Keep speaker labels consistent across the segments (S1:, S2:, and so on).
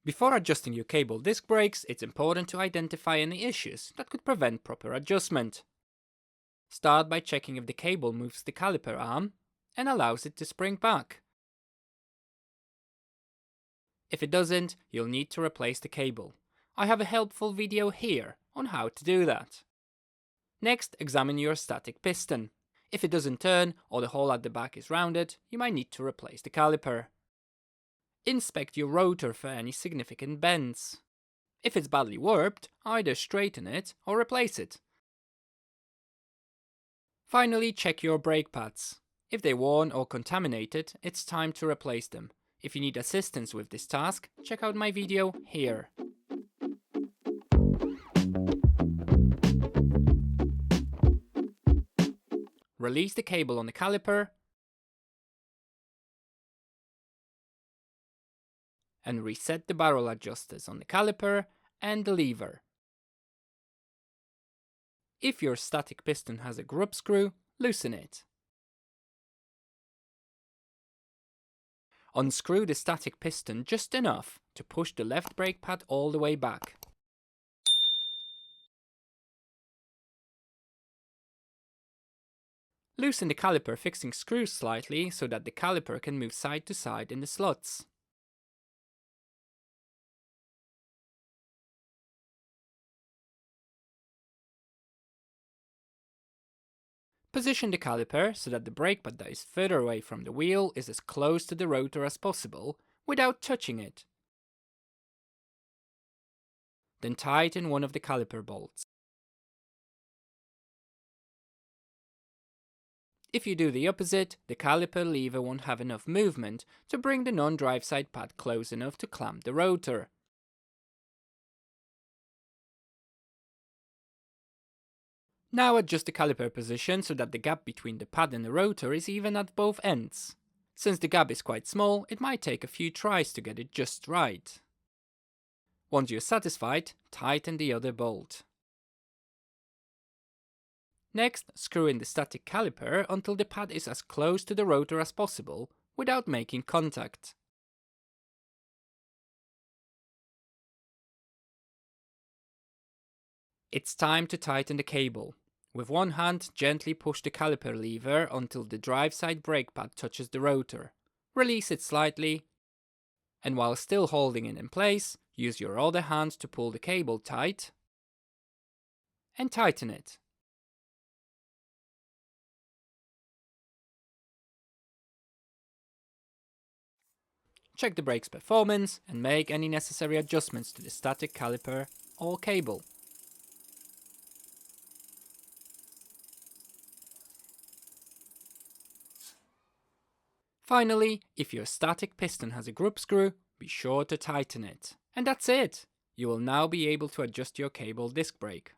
S1: Before adjusting your cable disc brakes, it's important to identify any issues that could prevent proper adjustment. Start by checking if the cable moves the caliper arm and allows it to spring back. If it doesn't, you'll need to replace the cable. I have a helpful video here on how to do that. Next, examine your static piston. If it doesn't turn or the hole at the back is rounded, you might need to replace the caliper. Inspect your rotor for any significant bends. If it's badly warped, either straighten it or replace it. Finally, check your brake pads. If they're worn or contaminated, it's time to replace them. If you need assistance with this task, check out my video here. Release the cable on the caliper and reset the barrel adjusters on the caliper and the lever. If your static piston has a grub screw, loosen it. Unscrew the static piston just enough to push the left brake pad all the way back. Loosen the caliper fixing screws slightly so that the caliper can move side to side in the slots. Position the caliper so that the brake pad that is further away from the wheel is as close to the rotor as possible without touching it. Then tighten one of the caliper bolts. If you do the opposite, the caliper lever won't have enough movement to bring the non-drive side pad close enough to clamp the rotor. Now adjust the caliper position so that the gap between the pad and the rotor is even at both ends. Since the gap is quite small, it might take a few tries to get it just right. Once you're satisfied, tighten the other bolt. Next, screw in the static caliper until the pad is as close to the rotor as possible without making contact. It's time to tighten the cable. With one hand, gently push the caliper lever until the drive side brake pad touches the rotor. Release it slightly, and while still holding it in place, use your other hand to pull the cable tight and tighten it. Check the brake's performance and make any necessary adjustments to the static caliper or cable. Finally, if your static piston has a grub screw, be sure to tighten it. And that's it! You will now be able to adjust your cable disc brake.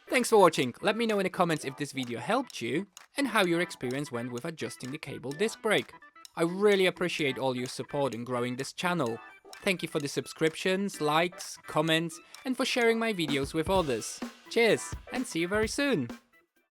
S1: Thanks for watching. Let me know in the comments if this video helped you and how your experience went with adjusting the cable disc brake. I really appreciate all your support in growing this channel. Thank you for the subscriptions, likes, comments, and for sharing my videos with others. Cheers, and see you very soon!